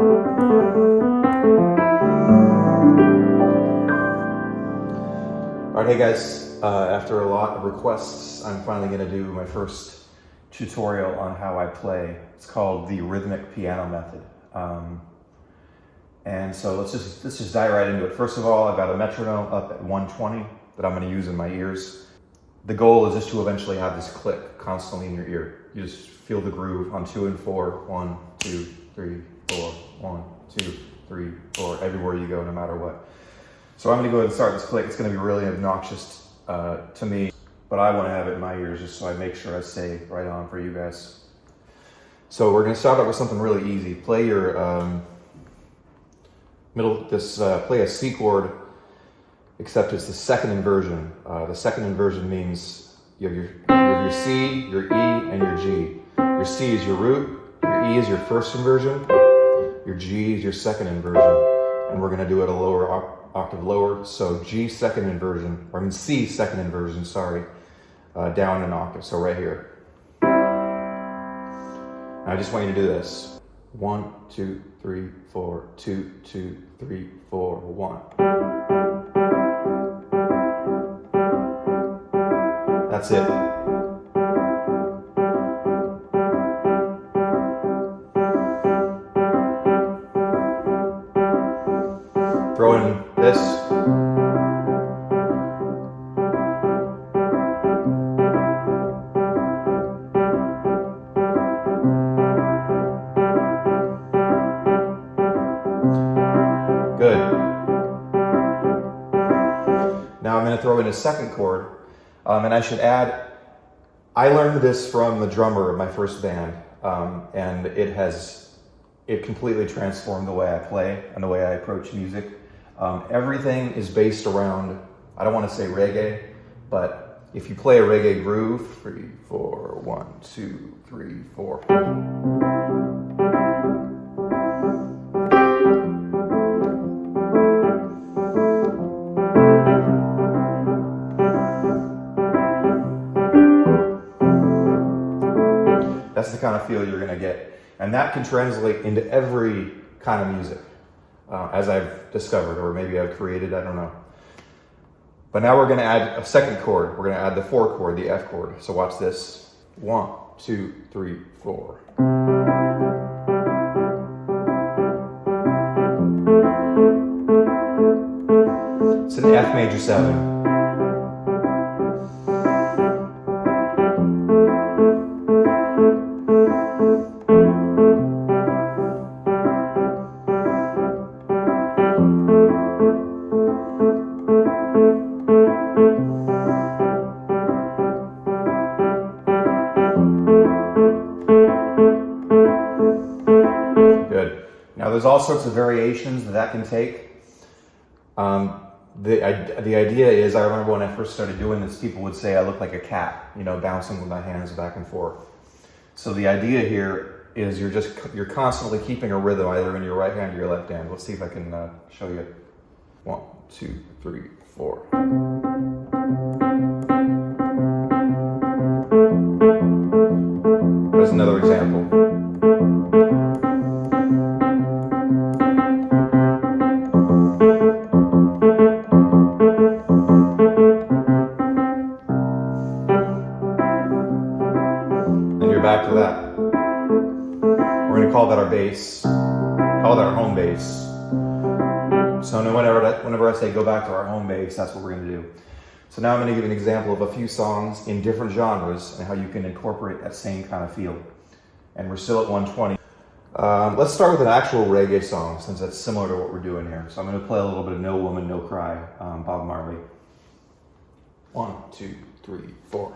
Alright, hey guys, after a lot of requests, I'm finally going to do my first tutorial on how I play. It's called the Rhythmic Piano Method. And so let's just dive right into it. First of all, I've got a metronome up at 120 that I'm going to use in my ears. The goal is just to eventually have this click constantly in your ear. You just feel the groove on 2 and 4, 1, 2, 3, 4, 1, 2, 3, 4, everywhere you go, no matter what. So I'm going to go ahead and start this click. It's going to be really obnoxious to me, but I want to have it in my ears just so I make sure I stay right on for you guys. So we're going to start out with something really easy. Play your play a C chord, except it's the second inversion. The second inversion means you have your C, your E, and your G. Your C is your root, your E is your first inversion, your G is your second inversion, and we're going to do it a lower octave lower, so G second inversion, or I mean C second inversion, sorry, down an octave, so right here. I just want you to do this. 1, 2, 3, 4, 2, 2, 3, 4, 1. That's it. Throw in this. Good. Now I'm going to throw in a second chord, and I should add, I learned this from the drummer of my first band, and it completely transformed the way I play and the way I approach music. Everything is based around, I don't want to say reggae, but if you play a reggae groove, 3, 4, 1, 2, 3, 4. That's the kind of feel you're going to get. And that can translate into every kind of music, as I've discovered, or maybe I've created, I don't know. But now we're going to add a second chord. We're going to add the 4 chord, the F chord. So watch this. 1, 2, 3, 4. It's an F major 7. Good. Now there's all sorts of variations that can take. The idea is, I remember when I first started doing this, people would say I look like a cat, bouncing with my hands back and forth. So the idea here is you're constantly keeping a rhythm either in your right hand or your left hand. Let's see if I can show you. 1, 2, 3, 4. There's another example. Back to that. We're going to call that our bass, call that our home bass. So whenever I say go back to our home bass, that's what we're going to do. So now I'm going to give an example of a few songs in different genres and how you can incorporate that same kind of feel. And we're still at 120. Let's start with an actual reggae song, since that's similar to what we're doing here. So I'm going to play a little bit of No Woman, No Cry, Bob Marley. 1, 2, 3, 4.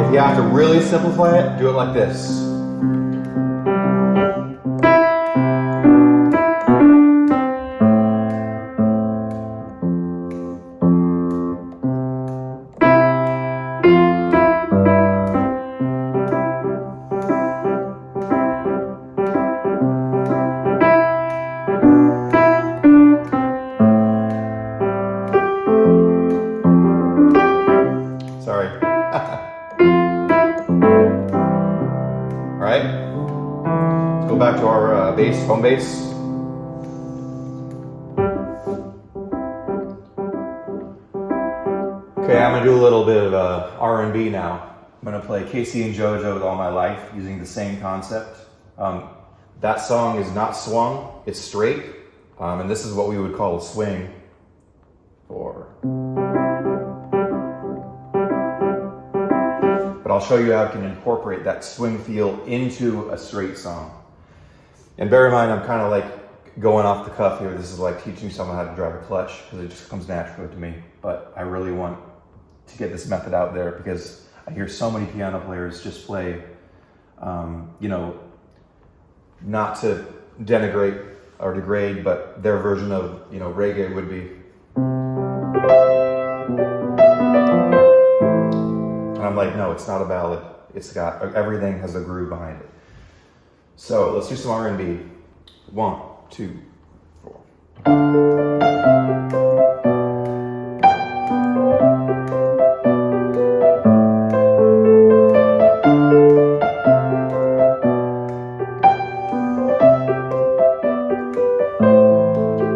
If you have to really simplify it, do it like this. Sorry. All right. Let's go back to our bass, home bass. Okay, I'm gonna do a little bit of R&B now. I'm gonna play Casey and JoJo with All My Life using the same concept. That song is not swung, it's straight. And this is what we would call a swing. 4. But I'll show you how I can incorporate that swing feel into a straight song. And bear in mind, I'm kind of like going off the cuff here. This is like teaching someone how to drive a clutch because it just comes naturally to me. But I really want to get this method out there because I hear so many piano players just play, you know, not to denigrate or degrade, but their version of, you know, reggae would be. And I'm like, no, it's not a ballad. It's got, everything has a groove behind it. So let's do some R&B. 1, 2, 4.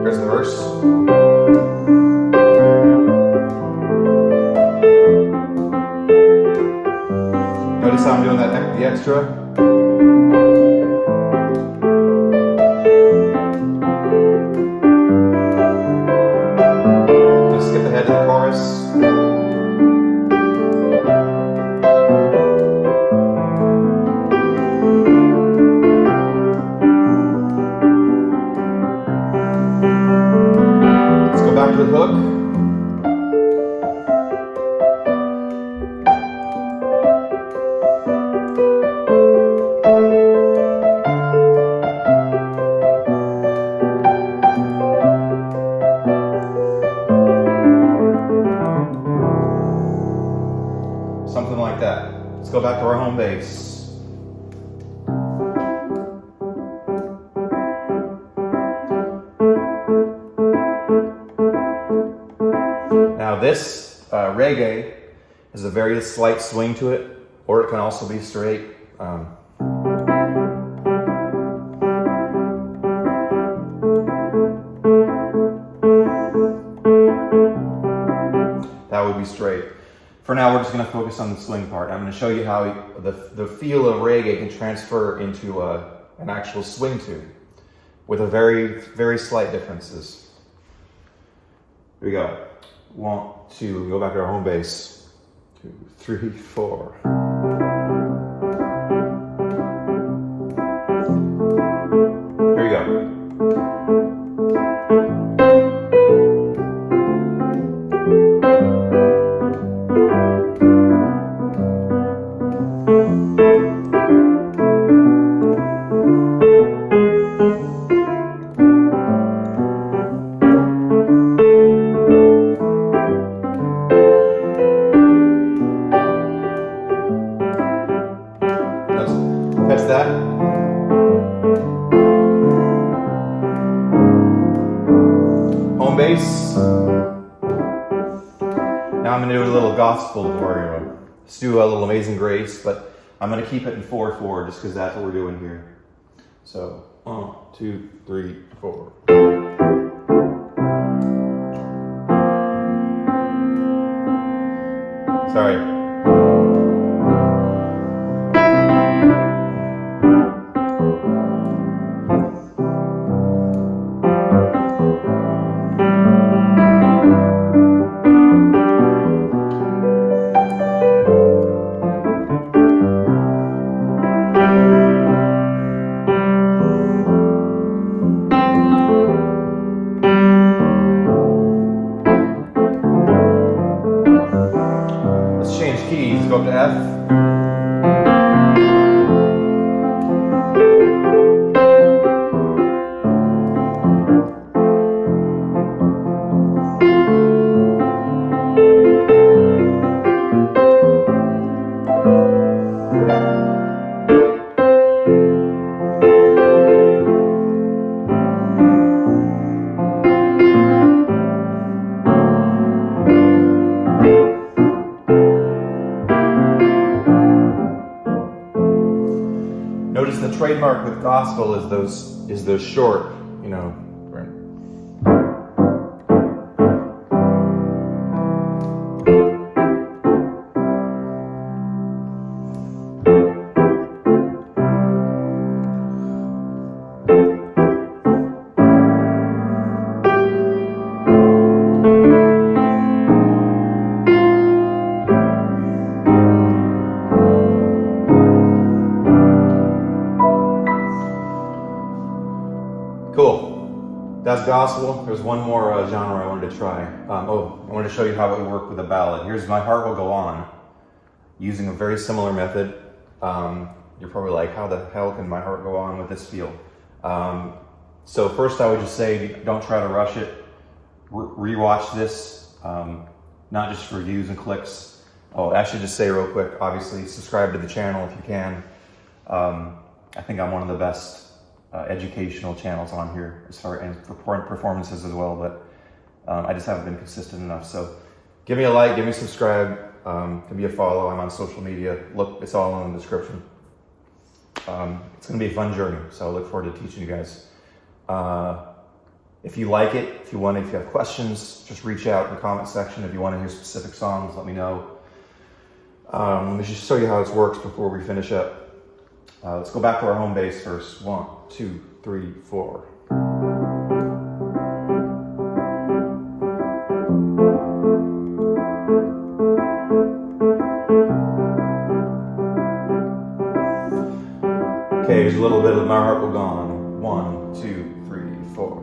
Here's the verse. Notice how I'm doing that, the extra. Just skip ahead to the chorus. Let's go back to the hook. Something like that. Let's go back to our home base. Now this reggae has a very slight swing to it, or it can also be straight. That would be straight. For now, we're just going to focus on the swing part. I'm going to show you how the feel of reggae can transfer into an actual swing tune with a very, very slight differences. Here we go. 1, 2, go back to our home base. 2, 3, 4. Here we go. Catch that? Home base. Now I'm going to do a little gospel for you. Let's do a little Amazing Grace, but I'm going to keep it in 4/4 just because that's what we're doing here. So 1, 2, 3, 4. Sorry. go up to F. Notice the trademark with gospel is those short, you know. Cool. That's gospel. There's one more genre I wanted to try. I wanted to show you how it would work with a ballad. Here's My Heart Will Go On, using a very similar method. You're probably like, how the hell can My Heart Go On with this feel? So first I would just say, don't try to rush it. Rewatch this, not just for views and clicks. Oh, I should just say real quick, obviously, subscribe to the channel if you can. I think I'm one of the best educational channels on here as far as for performances as well, but I just haven't been consistent enough. So give me a like, give me a subscribe, give me a follow. I'm on social media. Look, it's all in the description. It's going to be a fun journey, so I look forward to teaching you guys. If you like it, if you have questions, just reach out in the comment section. If you want to hear specific songs, let me know. Let me just show you how this works before we finish up. Let's go back to our home base first. 1, 2, 3, 4. Okay, here's a little bit of My Heart Will Go On. 1, 2, 3, 4.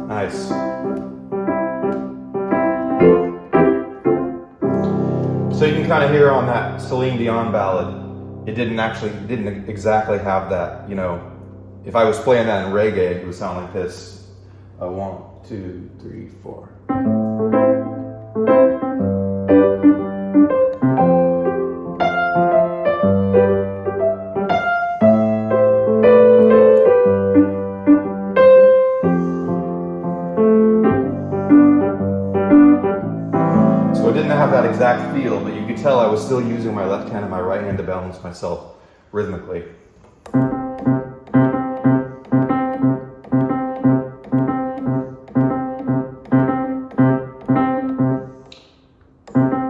Nice. So you can kind of hear on that Celine Dion ballad, it didn't exactly have that, you know, if I was playing that in reggae, it would sound like this. 1, 2, 3, 4. So it didn't have that exact feel, but you could tell I was still using my left hand and my right hand to balance myself rhythmically.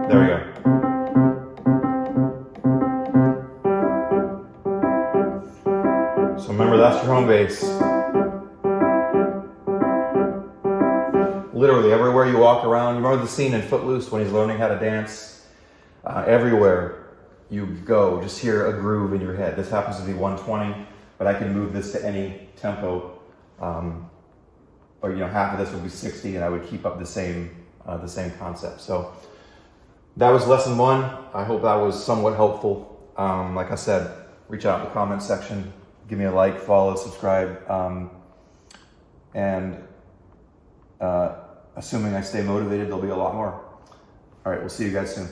There we go. So remember, that's your home base. Literally everywhere you walk around. You remember the scene in Footloose when he's learning how to dance? Everywhere you go, just hear a groove in your head. This happens to be 120, but I can move this to any tempo. Or half of this would be 60, and I would keep up the same concept. So that was lesson 1. I hope that was somewhat helpful. Like I said, reach out in the comment section, give me a like, follow, subscribe, and assuming I stay motivated, there'll be a lot more. All right, we'll see you guys soon.